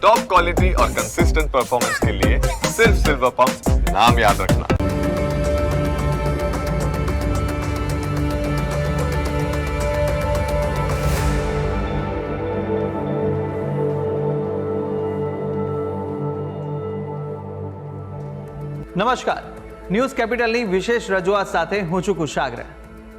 Top quality और consistent performance के लिए सिर्फ सिल्वर पंप नाम याद रखना। નમસ્કાર, ન્યૂઝ કેપિટલની વિશેષ રજૂઆત સાથે હું છું કુશાગ્ર.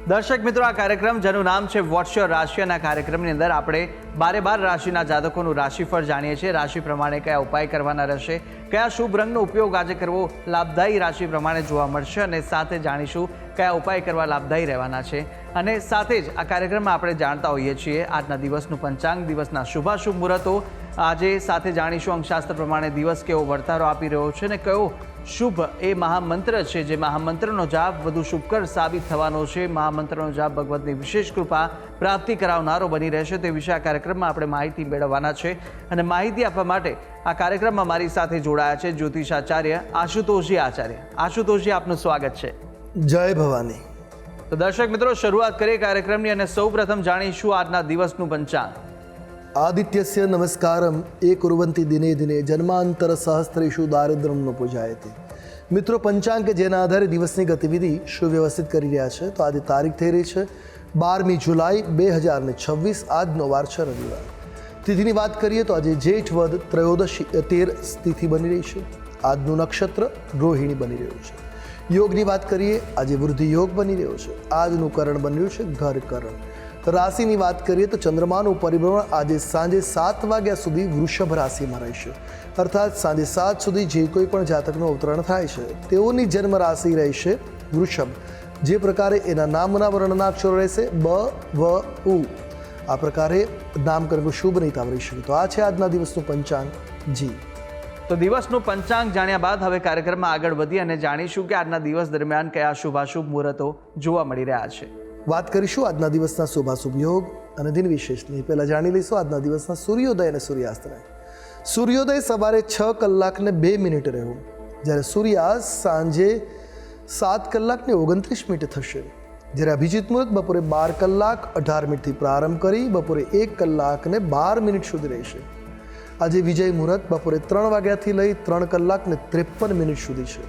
દર્શક મિત્રો, આ કાર્યક્રમ જેનું નામ છે વોટ્સ યોર રાશિ, અને આ કાર્યક્રમની અંદર આપણે 12 રાશિના જાતકોનું રાશિફળ જાણીએ છીએ. રાશિ પ્રમાણે કયા ઉપાય કરવાના રહેશે, કયા શુભ રંગનો ઉપયોગ આજે કરવો લાભદાયી રાશિ પ્રમાણે જોવા મળશે, અને સાથે જાણીશું કયા ઉપાય કરવા લાભદાયી રહેવાના છે. અને સાથે જ આ કાર્યક્રમમાં આપણે જાણતા હોઈએ છીએ આજના દિવસનું પંચાંગ, દિવસના શુભાશુભ મુહૂર્તો. આજે સાથે જાણીશું અંકશાસ્ત્ર પ્રમાણે દિવસ કેવો વર્તારો આપી રહ્યો છે, અને કયો શુભ એ મહામંત્ર છે જે મહામંત્રનો જાપ વધુ શુભકર સાબિત થવાનો છે. મહામંત્રનો જાપ ભગવતની વિશેષ કૃપા પ્રાપ્તિ કરાવનારો બની રહેશે. તે વિશે આ કાર્યક્રમમાં આપણે માહિતી મેળવવાના છે, અને માહિતી આપવા માટે આ કાર્યક્રમમાં મારી સાથે જોડાયા છે જ્યોતિષાચાર્ય આશુતોષજી આચાર્ય. આશુતોષજી, આપનું સ્વાગત છે. જય ભવાની. તો દર્શક મિત્રો, શરૂઆત કરીએ કાર્યક્રમની, અને સૌ પ્રથમ જાણીશું આજના દિવસનું પંચાંગ. આદિત્યસ્ય નમસ્કારમ એ કુર્વંતી દિને દિને જન્માંતર સહસ્ત્રેષુ દારિદ્ર્યમ ન પૂજાયતે. મિત્રો, પંચાંગ કે જેના આધારે દિવસની ગતિવિધિ સુવ્યવસ્થિત કરી રહ્યા છે. તો આજે તારીખ થઈ રહી છે 12મી જુલાઈ 2026. આજનો વાર છે રવિવાર. તિથિની વાત કરીએ તો આજે જેઠ વદ ત્રયોદશી 13 તિથિ બની રહી છે. આજનું નક્ષત્ર રોહિણી બની રહ્યું છે. યોગની વાત કરીએ, આજે વૃદ્ધિ યોગ બની રહ્યો છે. આજનું કરણ બન્યું છે ઘર કરણ. રાશિની વાત કરીએ તો ચંદ્રમાનું પરિભ્રમણ આજે સાંજે 7 વાગ્યા સુધી વૃષભ રાશિમાં રહેશે. અર્થાત સાંજે 7 સુધી જે કોઈ પણ જાતકનું અવતરણ થાય છે તેઓની જન્મ રાશિ રહેશે વૃષભ. જે પ્રકારે એના નામના વર્ણના અક્ષરો રહેશે બ, વ, ઉ. આ પ્રકારે નામકરણ શુભ નહીં તાવરી શકે. તો આ છે આજના દિવસનું પંચાંગ. જી, તો દિવસનું પંચાંગ જાણ્યા બાદ હવે કાર્યક્રમમાં આગળ વધી અને જાણીશું કે આજના દિવસ દરમિયાન કયા શુભાશુભ મુહૂર્તો જોવા મળી રહ્યા છે. વાત કરીશું આજના દિવસના શુભાશુભ યોગ અને દિન વિશેષની. પહેલાં જાણી લઈશું આજના દિવસના સૂર્યોદય અને સૂર્યાસ્તને. સૂર્યોદય સવારે 6 કલાક ને 2 મિનિટ રહ્યો, જ્યારે સૂર્યાસ્ત સાંજે 7 કલાક ને 29 મિનિટ થશે. જ્યારે અભિજીત મુહૂર્ત બપોરે 12 કલાક 18 મિનિટથી પ્રારંભ કરી બપોરે 1 કલાક ને 12 મિનિટ સુધી રહેશે. આજે વિજય મુહૂર્ત બપોરે 3 વાગ્યાથી લઈ 3 કલાક ને 53 મિનિટ સુધી છે.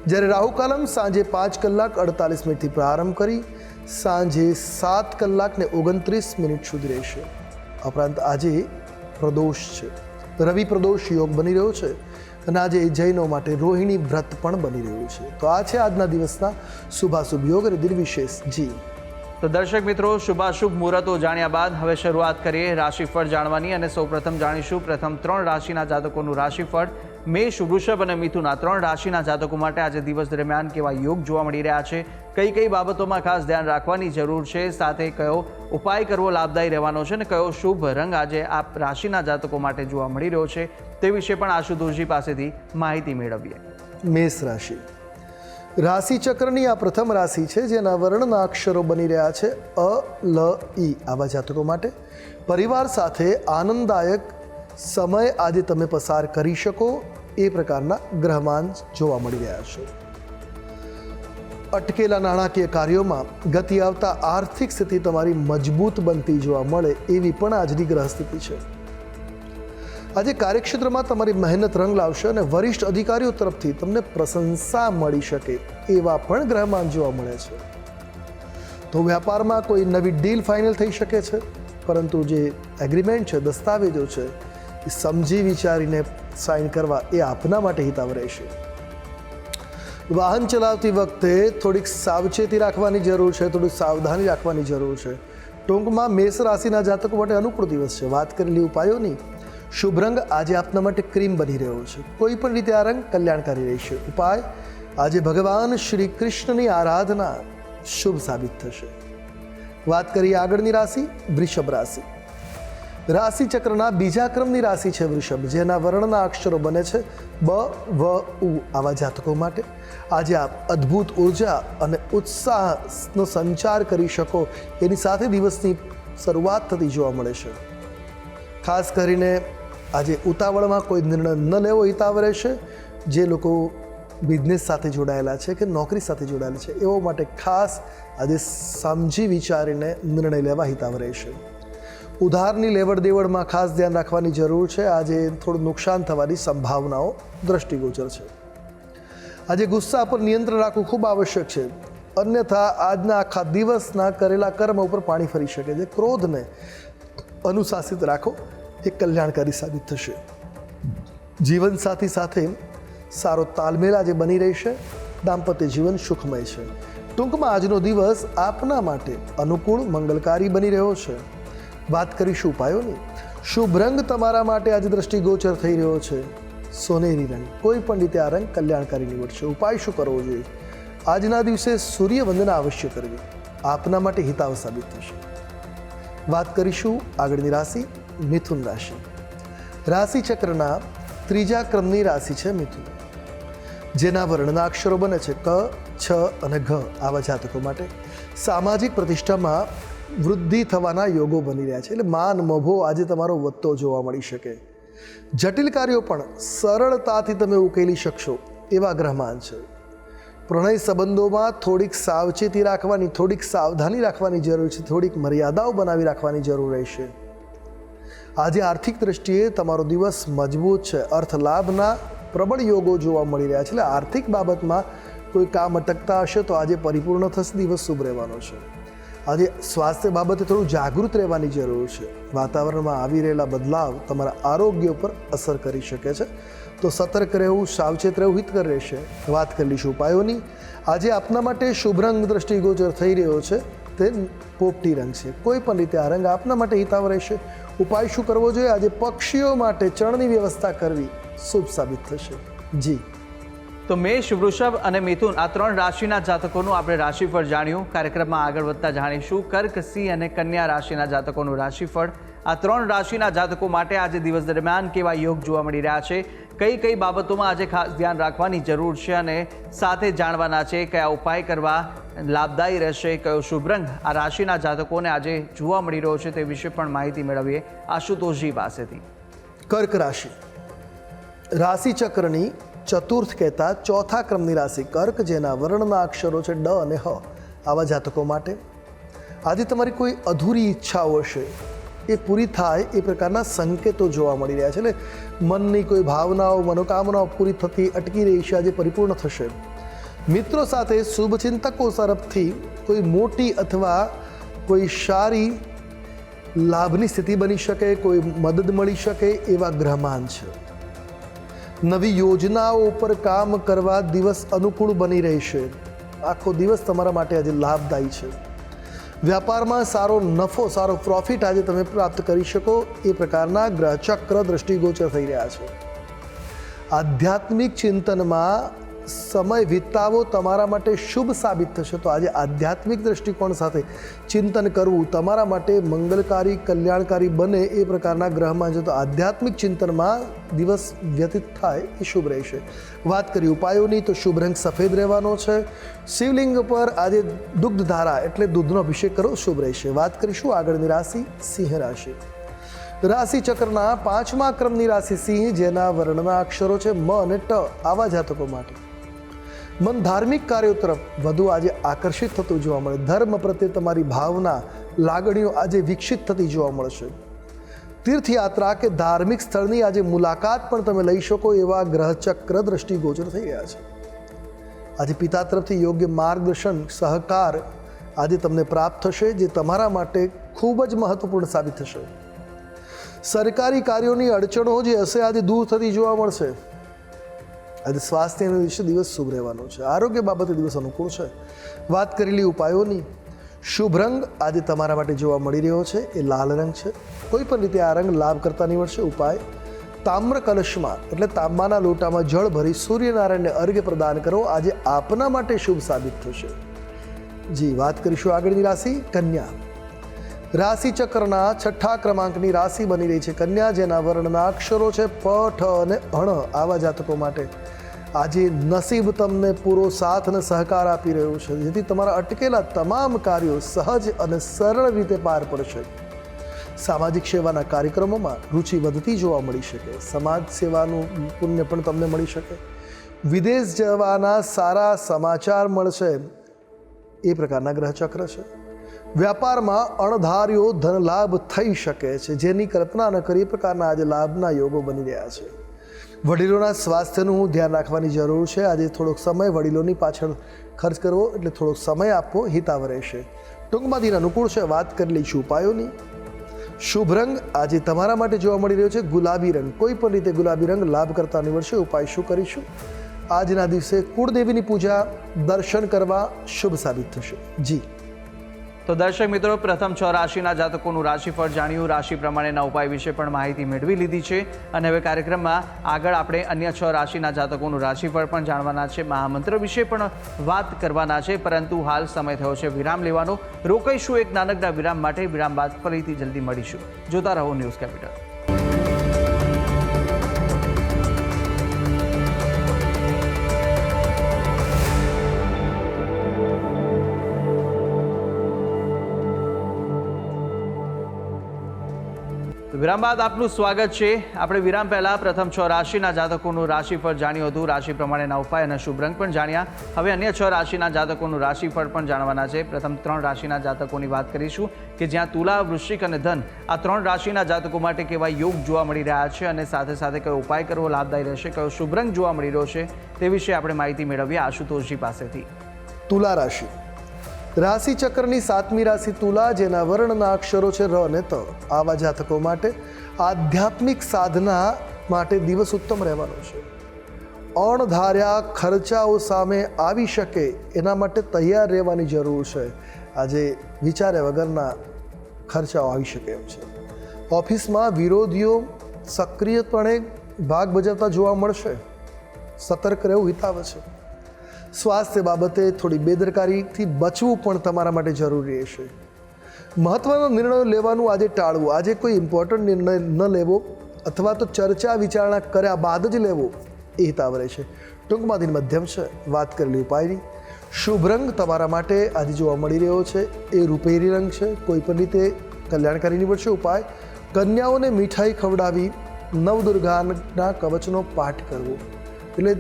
જ્યારે રાહુકાલમ સાંજે 5 કલાક 48 મિનિટથી પ્રારંભ કરી સાંજે 7 કલાક ને 29 મિનિટ સુધી રહેશે. ઉપરાંત આજે પ્રદોષ છે, રવિ પ્રદોષ યોગ બની રહ્યો છે, અને આજે જૈનો માટે રોહિણી વ્રત પણ બની રહ્યું છે. તો આ છે આજના દિવસના શુભાશુભ યોગ અને દિન વિશેષ. જી, તો દર્શક મિત્રો, શુભાશુભ મુહૂર્તો જાણ્યા બાદ હવે શરૂઆત કરીએ રાશિફળ જાણવાની, અને સૌપ્રથમ જાણીશું પ્રથમ 3 રાશિના જાતકોનું રાશિફળ. મેષ, વૃષભ અને મિથુન, આ 3 રાશિના જાતકો માટે આજે દિવસ દરમિયાન કેવા યોગ જોવા મળી રહ્યા છે, કઈ કઈ બાબતોમાં ખાસ ધ્યાન રાખવાની જરૂર છે, સાથે કયો ઉપાય કરવો લાભદાયી રહેવાનો છે, અને કયો શુભ રંગ આજે આ રાશિના જાતકો માટે જોવા મળી રહ્યો છે, તે વિશે પણ આશુતોષજી પાસેથી માહિતી મેળવીએ. મેષ રાશિ. રાશિ ચક્રની આ પ્રથમ રાશિ છે જેના વર્ણના અક્ષરો બની રહ્યા છે અ, લ, ઈ. આવા જાતકો માટે પરિવાર સાથે આનંદદાયક સમય આજે તમે પસાર કરી શકો એ પ્રકારના ગ્રહમાન જોવા મળી રહ્યા છે. અટકેલા નાણાકીય કાર્યોમાં ગતિ આવતા આર્થિક સ્થિતિ તમારી મજબૂત બનતી જોવા મળે એવી પણ આજની ગ્રહ સ્થિતિ છે. આજે કાર્યક્ષેત્રમાં તમારી મહેનત રંગ લાવશે, અને વરિષ્ઠ અધિકારીઓ તરફથી તમને પ્રશંસા મળી શકે એવા પણ ગ્રહમાન જોવા મળે છે. તો વ્યાપારમાં કોઈ નવી ડીલ ફાઇનલ થઈ શકે છે, પરંતુ જે એગ્રીમેન્ટ છે, દસ્તાવેજો છે, એ સમજી વિચારીને સાઇન કરવા એ આપના માટે હિતાવ રહેશે. વાહન ચલાવતી વખતે થોડીક સાવચેતી રાખવાની જરૂર છે, થોડીક સાવધાની રાખવાની જરૂર છે. ટૂંકમાં મેષ રાશિના જાતકો માટે અનુકૂળ દિવસ છે. વાત કરેલી ઉપાયોની શુભ રંગ આજે આપના માટે ક્રીમ બની રહ્યો છે. કોઈ પણ રીતે આ રંગ કલ્યાણકારી રહેશે. ઉપાય આજે ભગવાન શ્રી કૃષ્ણની આરાધના શુભ સાબિત થશે. વાત કરીએ આગળની રાશિ વૃષભ રાશિ. રાશિ ચક્રના બીજા ક્રમની રાશિ છે વૃષભ, જેના વર્ણના અક્ષરો બને છે બ, વ, ઉ. આવા જાતકો માટે આજે આપ અદ્ભુત ઉર્જા અને ઉત્સાહનો સંચાર કરી શકો એની સાથે દિવસની શરૂઆત થતી જોવા મળે છે. ખાસ કરીને આજે ઉતાવળમાં કોઈ નિર્ણય ન લેવો હિતાવ રહેશે. જે લોકો બિઝનેસ સાથે જોડાયેલા છે કે નોકરી સાથે જોડાયેલા છે એવો માટે ખાસ આજે સમજી વિચારીને નિર્ણય લેવા હિતાવ રહેશે. ઉધારની લેવડ દેવડમાં ખાસ ધ્યાન રાખવાની જરૂર છે. આજે થોડું નુકસાન થવાની સંભાવનાઓ દ્રષ્ટિગોચર છે. આજે ગુસ્સા પર નિયંત્રણ રાખવું ખૂબ આવશ્યક છે, અન્યથા આજના આખા દિવસના કરેલા કર્મ ઉપર પાણી ફરી શકે છે. ક્રોધને અનુશાસિત રાખો, એ કલ્યાણકારી સાબિત થશે. જીવનસાથી સાથે સારો તાલમેલ આજે બની રહેશે. દાંપત્ય જીવન સુખમય છે. ટૂંકમાં આજનો દિવસ આપના માટે અનુકૂળ મંગલકારી બની રહ્યો છે. વાત કરીશું ઉપાયોની. શુભ રંગ તમારા માટે આજે દ્રષ્ટિગોચર થઈ રહ્યો છે સોનેરી રંગ. કોઈ પણ રીતે આ રંગ કલ્યાણકારી નીવડશે. ઉપાય શું કરવો જોઈએ? આજના દિવસે સૂર્ય વંદના અવશ્ય કરવી, આપના માટે હિતાવ સાબિત થશે. વાત કરીશું આગળની રાશિ મિથુન રાશિ. રાશિ ચક્રના ત્રીજા ક્રમની રાશિ છે મિથુન, જેના વર્ણના અક્ષરો બને છે ક, છ અને ઘ. આવા જાતકો માટે સામાજિક પ્રતિષ્ઠામાં વૃદ્ધિ થવાના યોગો બની રહ્યા છે. એટલે માન મભો આજે તમારો વધતો જોવા મળી શકે. જટિલ કાર્યો પણ સરળતાથી તમે ઉકેલી શકશો એવા ગ્રહમાન છે. પ્રણય સંબંધોમાં થોડીક સાવચેતી રાખવાની, થોડીક સાવધાની રાખવાની જરૂર છે. થોડીક મર્યાદાઓ બનાવી રાખવાની જરૂર રહેશે. આજે આર્થિક દ્રષ્ટિએ તમારો દિવસ મજબૂત છે. અર્થ લાભના પ્રબળ યોગો જોવા મળી રહ્યા છે. એટલે આર્થિક બાબતમાં કોઈ કામ અટકતા હશે તો આજે પરિપૂર્ણ થશે. દિવસ શુભ રહેવાનો છે. આજે સ્વાસ્થ્ય બાબતે થોડું જાગૃત રહેવાની જરૂર છે. વાતાવરણમાં આવી રહેલા બદલાવ તમારા આરોગ્ય ઉપર અસર કરી શકે છે, તો સતર્ક રહેવું, સાવચેત રહેવું હિતકર રહેશે. વાત કરી લઈશું ઉપાયોની. આજે આપના માટે શુભ રંગ દ્રષ્ટિગોચર થઈ રહ્યો છે તે પોપટી રંગ છે. કોઈ પણ રીતે આ રંગ આપના માટે હિતાવ રહેશે. ઉપાય શું કરવો જોઈએ? આજે પક્ષીઓ માટે ચણની વ્યવસ્થા કરવી શુભ સાબિત થશે. જી તો મેષ, વૃષભ અને મિથુન આ 3 રાશિના જાતકોનું આપણે રાશિફળ જાણ્યું. કાર્યક્રમમાં આગળ વધતા જાણીશું કર્ક, સિંહ અને કન્યા રાશિના જાતકોનું રાશિફળ. આ 3 રાશિના જાતકો માટે આજે દિવસ દરમિયાન કેવા યોગ જોવા મળી રહ્યા છે, કઈ કઈ બાબતોમાં આજે ખાસ ધ્યાન રાખવાની જરૂર છે અને સાથે જાણવાના છે કયા ઉપાય કરવા લાભદાયી રહેશે, કયો શુભ રંગ આ રાશિના જાતકોને આજે જોવા મળી રહ્યો છે તે વિશે પણ માહિતી મેળવીએ આશુતોષજી પાસેથી. કર્ક રાશિ રાશિ ચક્રની ચતુર્થ કહેતા ચોથા ક્રમની રાશિ કર્ક, જેના વર્ણના અક્ષરો છે ડ અને હ. આવા જાતકો માટે આજે તમારી કોઈ અધૂરી ઈચ્છાઓ હશે એ પૂરી થાય એ પ્રકારના સંકેતો જોવા મળી રહ્યા છે. એટલે મનની કોઈ ભાવનાઓ, મનોકામનાઓ પૂરી થતી અટકી રહી છે, આજે પરિપૂર્ણ થશે. મિત્રો સાથે શુભચિંતકો તરફથી કોઈ મોટી અથવા કોઈ સારી લાભની સ્થિતિ બની શકે, કોઈ મદદ મળી શકે એવા ગ્રહમાન છે. નવી યોજનાઓ ઉપર કામ કરવા દિવસ અનુકૂળ બની રહેશે. આખો દિવસ તમારા માટે આજે લાભદાયી છે. વ્યાપારમાં સારો નફો, સારો પ્રોફિટ આજે તમે પ્રાપ્ત કરી શકો એ પ્રકારના ગ્રહચક્ર દ્રષ્ટિગોચર થઈ રહ્યા છે. આધ્યાત્મિક ચિંતનમાં સમય વિતાવો તમારા માટે શુભ સાબિત થશે. તો આજે આધ્યાત્મિક દ્રષ્ટિકોણ સાથે ચિંતન કરવું તમારા માટે મંગલકારી, કલ્યાણકારી બને એ પ્રકારના ગ્રહમાં છે. તો આધ્યાત્મિક ચિંતનમાં દિવસ વ્યતીત થાય એ શુભ રહેશે. વાત કરી ઉપાયોની તો શુભ રંગ સફેદ રહેવાનો છે. શિવલિંગ પર આજે દુગ્ધધારા એટલે દૂધનો અભિષેક કરો, શુભ રહેશે. વાત કરીશું આગળની રાશિ સિંહ રાશિ. રાશિ ચક્રના 5મા ક્રમની રાશિ સિંહ, જેના વર્ણના અક્ષરો છે મ અને ટ. આવા જાતકો માટે મન ધાર્મિક કાર્યો તરફ વધુ આજે આકર્ષિત થતું જોવા મળે. ધર્મ પ્રત્યે તમારી ભાવના, લાગણીઓ આજે વિકસિત થતી જોવા મળશે. તીર્થયાત્રા કે ધાર્મિક સ્થળની આજે મુલાકાત પણ તમે લઈ શકો એવા ગ્રહચક્ર દ્રષ્ટિગોચર થઈ રહ્યા છે. આજે પિતા તરફથી યોગ્ય માર્ગદર્શન, સહકાર આજે તમને પ્રાપ્ત થશે, જે તમારા માટે ખૂબ જ મહત્વપૂર્ણ સાબિત થશે. સરકારી કાર્યોની અડચણો જે હશે આજે દૂર થતી જોવા મળશે. આજે સ્વાસ્થ્યના દિવસ શુભ રહેવાનો છે. આરોગ્ય બાબતે દિવસ અનુકૂળ છે. વાત કરેલી ઉપાયોની શુભ રંગ આજે તમારા માટે જોવા મળી રહ્યો છે એ લાલ રંગ છે. કોઈ પણ રીતે આ રંગ લાભ કરતા નીવડશે. ઉપાય તામ્ર કલશમાં એટલે તાંબાના લોટામાં જળ ભરી સૂર્યનારાયણને અર્ઘ્ય પ્રદાન કરો. આજે આપના માટે શુભ સાબિત થશે. જી વાત કરીશું આગળની રાશિ કન્યા. રાશિ ચક્રના 6થા ક્રમાંકની રાશિ બની રહી છે કન્યા, જેના વર્ણના અક્ષરો છે પ, ઠ અને અણ. આવા જાતકો માટે આજે નસીબ તમને પૂરો સાથ અને સહકાર આપી રહ્યું છે, જેથી તમારા અટકેલા તમામ કાર્યો સહજ અને સરળ રીતે પાર પડશે. સામાજિક સેવાના કાર્યક્રમોમાં રુચિ વધતી જોવા મળી શકે. સમાજ સેવાનું પુણ્ય પણ તમને મળી શકે. વિદેશ જવાના સારા સમાચાર મળશે એ પ્રકારના ગ્રહચક્ર છે. વ્યાપારમાં અણધાર્યો ધન લાભ થઈ શકે છે, જેની કલ્પના ન કરી પ્રકારના આજે લાભના યોગો બની રહ્યા છે. વડીલોના સ્વાસ્થ્યનું ધ્યાન રાખવાની જરૂર છે. આજે થોડોક સમય વડીલોની પાછળ ખર્ચ કરવો, એટલે થોડોક સમય આપવો હિતાવ રહેશે. ટૂંકમાં દિન અનુકૂળ છે. વાત કરી લઈશું ઉપાયોની. શુભ રંગ આજે તમારા માટે જોવા મળી રહ્યો છે ગુલાબી રંગ. કોઈ પણ રીતે ગુલાબી રંગ લાભ કરતા નીવડશે. ઉપાય શું કરીશું? આજના દિવસે કુળદેવીની પૂજા, દર્શન કરવા શુભ સાબિત થશે. જી તો દર્શક મિત્રો, પ્રથમ 6 રાશિના જાતકોનું રાશિફળ જાણ્યું. રાશિ પ્રમાણેના ઉપાય વિશે પણ માહિતી મેળવી લીધી છે. અને હવે કાર્યક્રમમાં આગળ આપણે અન્ય 6 રાશિના જાતકોનું રાશિફળ પણ જાણવાના છે, મહામંત્ર વિશે પણ વાત કરવાના છે. પરંતુ હાલ સમય થયો છે વિરામ લેવાનો. રોકાઈશું એક નાનકડા વિરામ માટે. વિરામ બાદ ફરીથી જલ્દી મળીશું. જોતા રહો ન્યૂઝ કેપિટલ. વિરામ બાદ આપનું સ્વાગત છે. આપણે વિરામ પહેલા પ્રથમ 6 રાશિના જાતકોનું રાશિફળ જાણ્યું હતું. રાશિ પ્રમાણેના ઉપાય અને શુભ રંગ પણ જાણ્યા. હવે અન્ય 6 રાશિના જાતકોનું રાશિફળ પણ જાણવાના છે. પ્રથમ 3 રાશિના જાતકોની વાત કરીશું કે જ્યાં તુલા, વૃશ્ચિક અને ધન આ 3 રાશિના જાતકો માટે કેવા યોગ જોવા મળી રહ્યા છે અને સાથે સાથે કયો ઉપાય કરવો લાભદાયી રહેશે, કયો શુભ રંગ જોવા મળી રહ્યો છે, તે વિશે આપણે માહિતી મેળવીએ આશુતોષજી પાસેથી. તુલા રાશિ. રાશિ ચક્રની 7મી રાશિ તુલા, જેના વર્ણના અક્ષરો છે ર અને ત. આવા જાતકો માટે આધ્યાત્મિક સાધના માટે દિવસ ઉત્તમ રહેવાનો છે. અણધાર્યા ખર્ચાઓ સામે આવી શકે એના માટે તૈયાર રહેવાની જરૂર છે. આજે વિચાર્યા વગરના ખર્ચાઓ આવી શકે એમ છે. ઓફિસમાં વિરોધીઓ સક્રિયપણે ભાગ ભજવતા જોવા મળશે. સતર્ક રહેવું હિતાવ છે. સ્વાસ્થ્ય બાબતે થોડી બેદરકારીથી બચવું પણ તમારા માટે જરૂરી રહેશે. મહત્વનો નિર્ણયો લેવાનું આજે ટાળવું. આજે કોઈ ઇમ્પોર્ટન્ટ નિર્ણય ન લેવો અથવા તો ચર્ચા વિચારણા કર્યા બાદ જ લેવો એ હિતાવ રહેશે. ટૂંકમાં દિન મધ્યમ છે. વાત કરેલી ઉપાયની. શુભ રંગ તમારા માટે આજે જોવા મળી રહ્યો છે એ રૂપેરી રંગ છે. કોઈ પણ રીતે કલ્યાણકારી નીવડશે. ઉપાય કન્યાઓને મીઠાઈ ખવડાવી નવદુર્ગાના કવચનો પાઠ કરવો, એટલે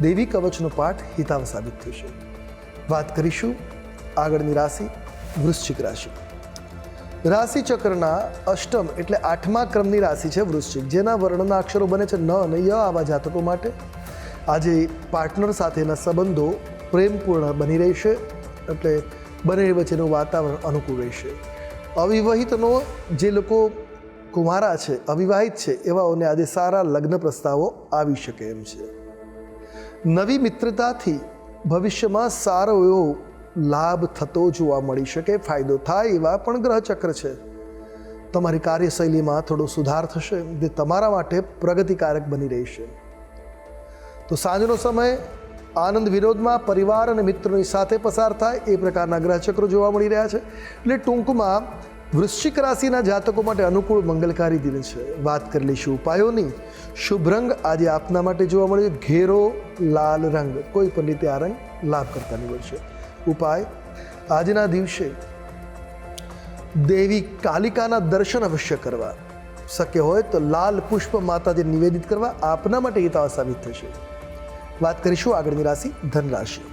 દેવી કવચનો પાઠ હિતાવ સાબિત થશે. વાત કરીશું આગળની રાશિ વૃશ્ચિક રાશિ. રાશિ ચક્રના અષ્ટમ એટલે 8મા ક્રમની રાશિ છે વૃશ્ચિક, જેના વર્ણના અક્ષરો બને છે ન અને ય. આવા જાતકો માટે આજે પાર્ટનર સાથેના સંબંધો પ્રેમપૂર્ણ બની રહેશે, એટલે બંને વચ્ચેનું વાતાવરણ અનુકૂળ રહેશે. અવિવાહિતનો જે લોકો કુંવારા છે, અવિવાહિત છે, એવાઓને આજે સારા લગ્ન પ્રસ્તાવો આવી શકે એમ છે. નવી મિત્રતાથી ભવિષ્યમાં સારો એવો લાભ થતો જોવા મળી શકે. ફાયદો થાય એવા પણ ગ્રહચક્ર છે. તમારી કાર્યશૈલીમાં થોડો સુધાર થશે, જે તમારા માટે પ્રગતિકારક બની રહેશે. તો સાંજનો સમય આનંદ વિનોદમાં પરિવાર અને મિત્રોની સાથે પસાર થાય એ પ્રકારના ગ્રહચક્રો જોવા મળી રહ્યા છે. એટલે ટૂંકમાં વૃશ્ચિક રાશિના જાતકો માટે અનુકૂળ મંગલકારી દિન છે. વાત કરી લઈશું ઉપાયોની. શુભ રંગ આજે આપના માટે જોવા મળે છે ઘેરો લાલ રંગ. કોઈ પણ રીતે આ રંગ લાભ કરતા નીવડશે. ઉપાય આજના દિવસે દેવી કાલિકાના દર્શન અવશ્ય કરવા. શક્ય હોય તો લાલ પુષ્પ માતાજી નિવેદિત કરવા આપના માટે હિતાવ સાબિત થશે. વાત કરીશું આગળની રાશિ ધન રાશિ.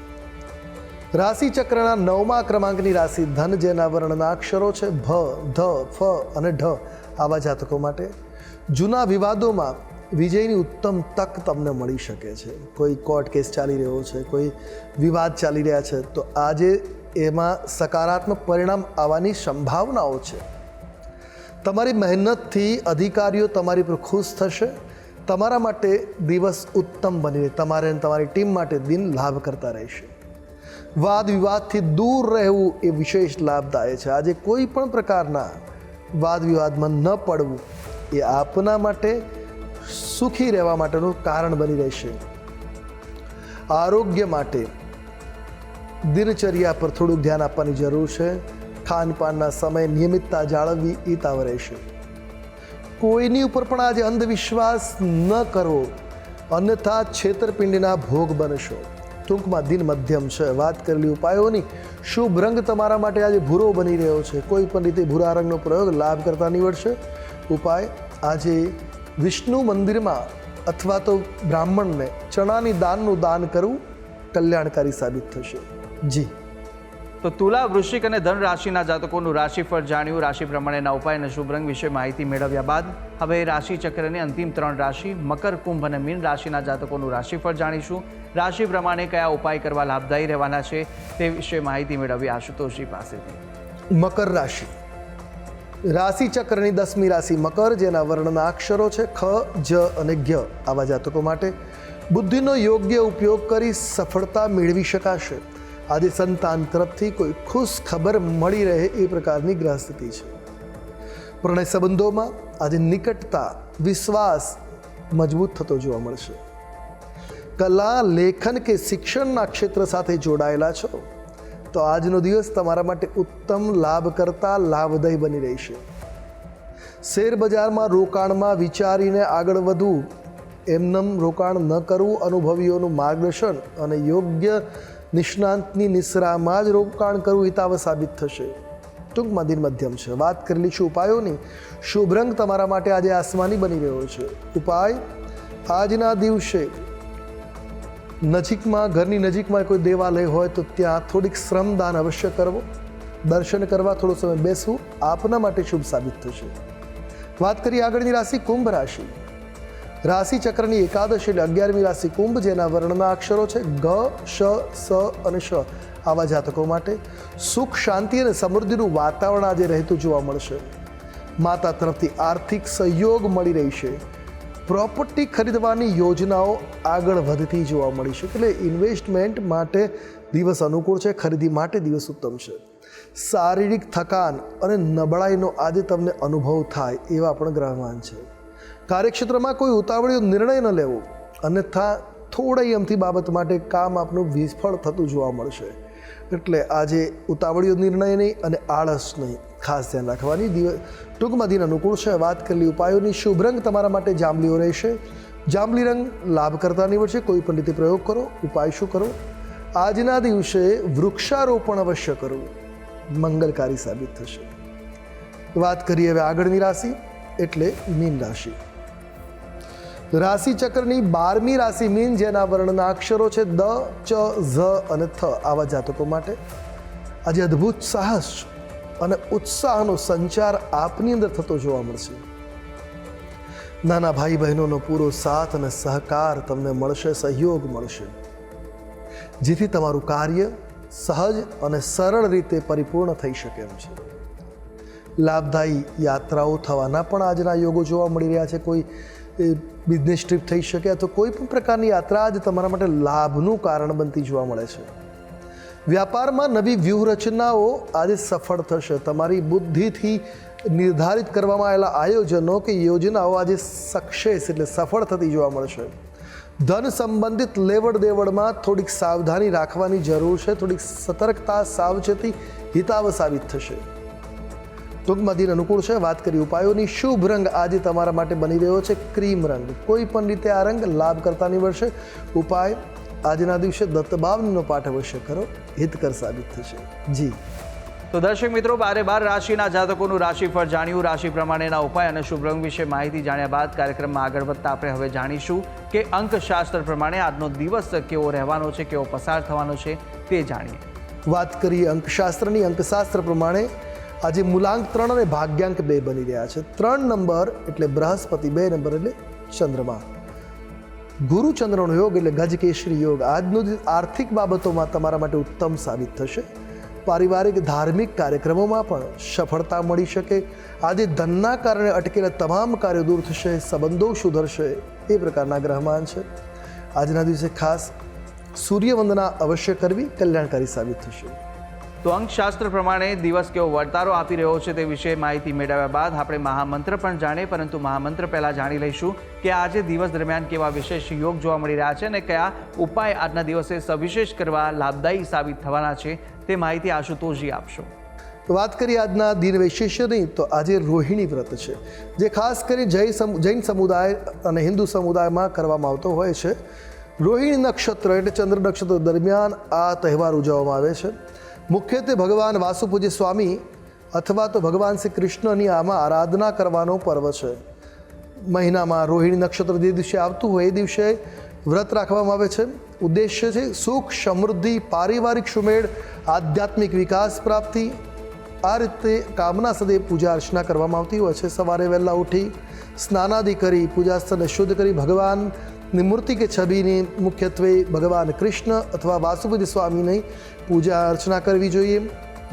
રાશિ ચક્રના 9મા ક્રમાંકની રાશિ ધન, જેના વર્ણના અક્ષરો છે ભ, ધ, ફ અને ઢ. આવા જાતકો માટે જૂના વિવાદોમાં વિજયની ઉત્તમ તક તમને મળી શકે છે. કોઈ કોર્ટ કેસ ચાલી રહ્યો છે, કોઈ વિવાદ ચાલી રહ્યા છે, તો આજે એમાં સકારાત્મક પરિણામ આવવાની સંભાવનાઓ છે. તમારી મહેનતથી અધિકારીઓ તમારી પર ખુશ થશે. તમારા માટે દિવસ ઉત્તમ બની રહે. તમારે અને તમારી ટીમ માટે દિન લાભ કરતા રહેશે. વાદ વિવાદથી દૂર રહેવું એ વિશેષ લાભદાયક છે. આજે કોઈ પણ પ્રકારના વાદ વિવાદમાં ન પડવું એ આપના માટે સુખી રહેવા માટેનું કારણ બની રહેશે. આરોગ્ય માટે દિનચર્યા પર થોડુંક ધ્યાન આપવાની જરૂર છે. ખાનપાનના સમય નિયમિતતા જાળવવી હિતાવ રહેશે. કોઈની ઉપર પણ આજે અંધવિશ્વાસ ન કરવો, અન્યથા છેતરપિંડીના ભોગ બનશો. ટૂંકમાં દિન મધ્યમ છે. વાત કરેલી ઉપાયોની. શુભ રંગ તમારા માટે આજે ભૂરો બની રહ્યો છે. કોઈ પણ રીતે ભૂરા રંગનો પ્રયોગ લાભ કરતા નીવડશે. ઉપાય આજે વિષ્ણુ મંદિરમાં અથવા તો બ્રાહ્મણને ચણાની દાનનું દાન કરવું કલ્યાણકારી સાબિત થશે. જી તો તુલા, વૃશ્ચિક અને ધન રાશિના જાતકોનું રાશિફળ જાણ્યું. રાશિ પ્રમાણેના ઉપાય અને શુભ રંગ વિશે માહિતી મેળવ્યા બાદ હવે રાશિ ચક્રની અંતિમ 3 રાશિ મકર, કુંભ અને મીન રાશિના જાતકોનું રાશિફળ જાણીશું. રાશિ પ્રમાણે કયા ઉપાય કરવા લાભદાયી રહેવાના છે તે વિશે માહિતી મેળવી આશુતોષજી પાસેથી. મકર રાશિ, રાશિ ચક્રની 10મી રાશિ મકર, જેના વર્ણના અક્ષરો છે ખ, જ અને જ્ઞ. આવા જાતકો માટે બુદ્ધિનો યોગ્ય ઉપયોગ કરી સફળતા મેળવી શકાશે. આજે સંતાન તરફથી કોઈ ખુશ ખબર મળી રહે એ પ્રકારની ગ્રહ સ્થિતિ છે. પ્રણય સંબંધોમાં આજે નિકટતા, વિશ્વાસ મજબૂત થતો જોવા મળશે. કલા, લેખન કે શિક્ષણના ક્ષેત્ર સાથે જોડાયેલા છો તો આજનો દિવસ તમારા માટે ઉત્તમ લાભ કરતા લાભદાયી બની રહેશે. શેર બજારમાં રોકાણમાં વિચારીને આગળ વધવું, એમનેમ રોકાણ ન કરવું, અનુભવીઓનું માર્ગદર્શન અને યોગ્ય નિષ્ણાંતની નિશ્રામાં જ રોકાણ કરવું હિતાવ સાબિત થશે. ટૂંકમાં દિન મધ્યમ છે. વાત કરેલી છે ઉપાયોની. શુભ રંગ તમારા માટે આજે આસમાની બની રહ્યો છે. ઉપાય, આજના દિવસે ઘરની નજીકમાં કોઈ દેવાલય હોય તો ત્યાં થોડીક શ્રમદાન અવશ્ય કરવો. દર્શન કરવા થોડો સમય બેસવું આપના માટે શુભ સાબિત થશે. વાત કરીએ આગળની રાશિ કુંભ રાશિ. રાશિ ચક્રની એકાદશી એટલે 11મી રાશિ કુંભ, જેના વર્ણના અક્ષરો છે ગ, શ, સ અને શ. આવા જાતકો માટે સુખ, શાંતિ અને સમૃદ્ધિનું વાતાવરણ આજે રહેતું જોવા મળશે. માતા તરફથી આર્થિક સહયોગ મળી રહેશે. પ્રોપર્ટી ખરીદવાની યોજનાઓ આગળ વધતી જોવા મળી છે. એટલે ઇન્વેસ્ટમેન્ટ માટે દિવસ અનુકૂળ છે. ખરીદી માટે દિવસ ઉત્તમ છે. શારીરિક થકાન અને નબળાઈનો આજે તમને અનુભવ થાય એવા પણ ગ્રહમાન છે. કાર્યક્ષેત્રમાં કોઈ ઉતાવળિયો નિર્ણય ન લેવો, અન્યથા થોડા અમથી બાબત માટે કામ આપનું વિફળ થતું જોવા મળશે. એટલે આજે ઉતાવળિયો નિર્ણય નહીં અને આળસ નહીં, ખાસ ધ્યાન રાખવાની. ટૂંકમાં દિન અનુકૂળ છે. વાત કરેલી ઉપાયોની. શુભ રંગ તમારા માટે જાંબલીઓ રહેશે. જાંબલી રંગ લાભ કરતા નીવડશે. કોઈ પણ રીતે પ્રયોગ કરો. ઉપાય શું કરો? આજના દિવસે વૃક્ષારોપણ અવશ્ય કરવું, મંગલકારી સાબિત થશે. વાત કરીએ હવે આગળની રાશિ એટલે મીન રાશિ. રાશિ ચક્રની 12મી રાશિ મીન, જેના વર્ણના અક્ષરો છે દ, ચ, ઝ અને થ. આવા જાતકો માટે આજે અદ્ભુત સાહસ અને ઉત્સાહનો સંચાર આપની અંદર થતો જોવા મળશે. નાના ભાઈ બહેનોનો પૂરો સાથ અને સહકાર તમને મળશે, સહયોગ મળશે, જેથી તમારું કાર્ય સહજ અને સરળ રીતે પરિપૂર્ણ થઈ શકે એમ છે. લાભદાયી યાત્રાઓ થવાના પણ આજના યોગો જોવા મળી રહ્યા છે. કોઈ બિઝનેસ ટ્રીપ થઈ શકે અથવા કોઈ પણ પ્રકારની યાત્રા આજે તમારા માટે લાભનું કારણ બનતી જોવા મળે છે. વ્યાપારમાં નવી વ્યૂહરચનાઓ આજે સફળ થશે. તમારી બુદ્ધિથી નિર્ધારિત કરવામાં આવેલા આયોજનો કે યોજનાઓ આજે સક્સેસ એટલે સફળ થતી જોવા મળશે. ધન સંબંધિત લેવડ દેવડમાં થોડીક સાવધાની રાખવાની જરૂર છે. થોડીક સતર્કતા, સાવચેતી હિતાવ સાબિત થશે. ટૂંકમાં દિન અનુકૂળ છે. વાત કરી ઉપાયોની. શુભ રંગ આજે તમારા માટે બની રહ્યો છે ક્રીમ રંગ. કોઈ પણ રીતે આ રંગ લાભ કરતા નીવડશે. ઉપાય, આજના દિવસે દત્તબાવનીનો પાઠ અવશ્ય કરો, હિતકર સાબિત થશે. જી તો દર્શક મિત્રો, 12 રાશિના જાતકોનું રાશિફળ જાણ્યું. રાશિ પ્રમાણેના ઉપાય અને શુભ રંગ વિશે માહિતી જાણ્યા બાદ કાર્યક્રમમાં આગળ વધતા આપણે હવે જાણીશું કે અંકશાસ્ત્ર પ્રમાણે આજનો દિવસ કેવો રહેવાનો છે, કેવો પસાર થવાનો છે તે જાણીએ. વાત કરીએ અંકશાસ્ત્રની. અંકશાસ્ત્ર પ્રમાણે આજે મૂલાંક 3 અને ભાગ્યાંક 2 બની રહ્યા છે. 3 નંબર એટલે બૃહસ્પતિ, 2 નંબર એટલે ચંદ્રમા. ગુરુ ચંદ્રનો યોગ એટલે ગજકેશરી યોગ. આજનો દિવસ આર્થિક બાબતોમાં તમારા માટે ઉત્તમ સાબિત થશે. પારિવારિક ધાર્મિક કાર્યક્રમોમાં પણ સફળતા મળી શકે. આજે ધનના કારણે અટકેલા તમામ કાર્યો દૂર થશે. સંબંધો સુધરશે એ પ્રકારના ગ્રહમાન છે. આજના દિવસે ખાસ સૂર્યવંદના અવશ્ય કરવી કલ્યાણકારી સાબિત થશે. તો અંકશાસ્ત્ર પ્રમાણે દિવસ કેવો વર્તારો આપી રહ્યો છે તે વિશે માહિતી મેળવ્યા બાદ આપણે મહામંત્ર પણ જાણીએ. પરંતુ મહામંત્ર પહેલાં જાણી લઈશું કે આજે દિવસ દરમિયાન કેવા વિશેષ યોગ જોવા મળી રહ્યા છે અને કયા ઉપાય આજના દિવસે સવિશેષ કરવા લાભદાયી સાબિત થવાના છે તે માહિતી આશુતોષજી આપશો. વાત કરીએ આજના દિન વૈશિષ્યની, તો આજે રોહિણી વ્રત છે, જે ખાસ કરી જૈન સમુદાય અને હિન્દુ સમુદાયમાં કરવામાં આવતો હોય છે. રોહિણી નક્ષત્ર એટલે ચંદ્ર નક્ષત્ર દરમિયાન આ તહેવાર ઉજવવામાં આવે છે. મુખ્યત્વે ભગવાન વાસુપૂજ્ય સ્વામી અથવા તો ભગવાન શ્રી કૃષ્ણની આમાં આરાધના કરવાનો પર્વ છે. મહિનામાં રોહિણી નક્ષત્ર જે દિવસે આવતું હોય એ દિવસે વ્રત રાખવામાં આવે છે. ઉદ્દેશ્ય છે સુખ, સમૃદ્ધિ, પારિવારિક સુમેળ, આધ્યાત્મિક વિકાસ પ્રાપ્તિ. આ રીતે કામના સદે પૂજા અર્ચના કરવામાં આવતી હોય છે. સવારે વહેલા ઉઠી સ્નાનાદિ કરી પૂજા સ્થળને શુદ્ધ કરી ભગવાનની મૂર્તિ કે છબીની મુખ્યત્વે ભગવાન કૃષ્ણ અથવા વાસુદેવ સ્વામીની પૂજા અર્ચના કરવી જોઈએ.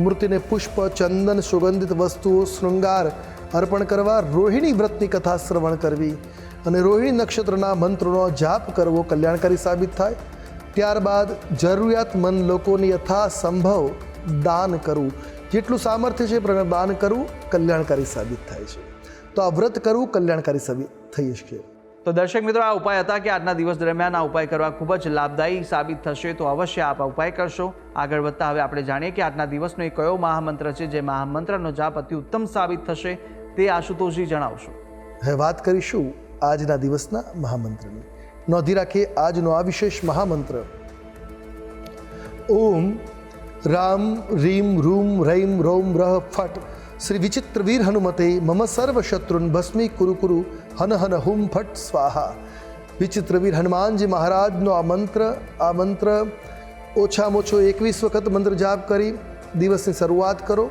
મૂર્તિને પુષ્પ, ચંદન, સુગંધિત વસ્તુઓ, શૃંગાર અર્પણ કરવા. રોહિણી વ્રતની કથા શ્રવણ કરવી અને રોહિણી નક્ષત્રના મંત્રોનો જાપ કરવો કલ્યાણકારી સાબિત થાય. ત્યારબાદ જરૂરિયાતમંદ લોકોની યથાસંભવ દાન કરવું. જેટલું સામર્થ્ય છે એ પ્રમાણે દાન કરવું કલ્યાણકારી સાબિત થાય છે. તો આ વ્રત કરવું કલ્યાણકારી સાબિત થઈ શકે. તો દર્શક મિત્રો, આ ઉપાય હતા કે આજના દિવસ દરમિયાન આ ઉપાય કરવા ખૂબ જ લાભદાયી સાબિત થશે. તો અવશ્ય આપ આ ઉપાય કરશો. આગળ વધતા હવે આપણે જાણીએ કે આજના દિવસનો એ કયો મહામંત્ર છે જે મહામંત્રનો જાપ અતિ ઉત્તમ સાબિત થશે, તે આશુતોષજી જણાવશો. હવે વાત કરીશું આજના દિવસના મહામંત્રની. નોંધી રાખીએ આજનો આ વિશેષ મહામંત્ર: ઓમ રામ રીમ રૂમ રૈમ રોમ રહ ફટ શ્રી વિચિત્ર વીર હનુમતે મમ સર્વ શત્રુન ભસ્મી કુરુ કુરુ હન હન હુમ ફટ સ્વાહા. વિચિત્ર વીર હનુમાનજી મહારાજનો આ મંત્ર ઓછામાં ઓછો 21 વખત મંત્ર જાપ કરી દિવસની શરૂઆત કરો.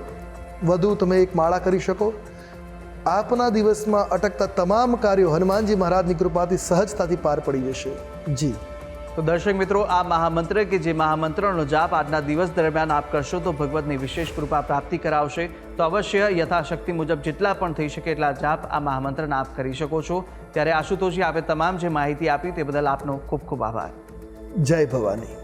વધુ તમે એક માળા કરી શકો. આપના દિવસમાં અટકતા તમામ કાર્યો હનુમાનજી મહારાજની કૃપાથી સહજતાથી પાર પડી જશે. જી. તો દર્શક મિત્રો, આ મહામંત્ર કે જે મહામંત્રનો જાપ આજના દિવસ દરમિયાન આપ કરશો તો ભગવતની વિશેષ કૃપા પ્રાપ્તિ કરાવશે. તો અવશ્ય યથાશક્તિ મુજબ જેટલા પણ થઈ શકે એટલા જાપ આ મહામંત્રના આપ કરી શકો છો. ત્યારે આશુતોષજી, આપે તમામ જે માહિતી આપી તે બદલ આપનો ખૂબ ખૂબ આભાર. જય ભવાની.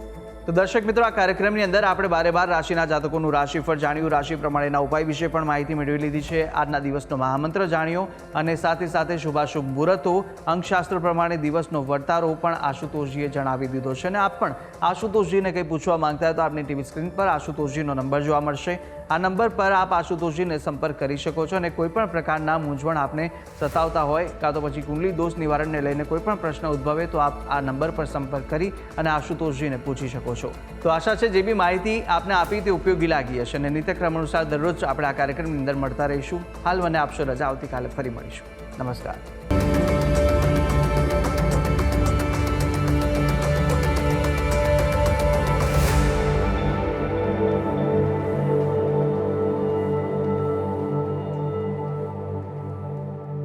તો દર્શક મિત્રો, આ કાર્યક્રમની અંદર આપણે 12 રાશિના જાતકોનું રાશિફળ જાણ્યું, રાશિ પ્રમાણેના ઉપાય વિશે પણ માહિતી મેળવી લીધી છે, આજના દિવસનો મહામંત્ર જાણ્યો અને સાથે સાથે શુભાશુભ મુહૂર્તો, અંકશાસ્ત્ર પ્રમાણે દિવસનો વર્તારો પણ આશુતોષજીએ જણાવી દીધો છે. અને આપ પણ આશુતોષજીને કંઈ પૂછવા માંગતા હોય તો આપની ટીવી સ્ક્રીન પર આશુતોષજીનો નંબર જોવા મળશે. આ નંબર પર આપ આશુતોષજીને સંપર્ક કરી શકો છો અને કોઈપણ પ્રકારના મૂંઝવણ આપને સતાવતા હોય કાં તો પછી કુંડલી દોષ નિવારણને લઈને કોઈપણ પ્રશ્ન ઉદ્ભવે તો આપ આ નંબર પર સંપર્ક કરી અને આશુતોષજીને પૂછી શકો છો. તો આશા છે જે બી માહિતી આપને આપી તે ઉપયોગી લાગી હશે અને નિત્યક્રમ અનુસાર દરરોજ આપણે આ કાર્યક્રમની અંદર મળતા રહીશું. હાલ મને આપશો રજા, આવતીકાલે ફરી મળીશું. નમસ્કાર.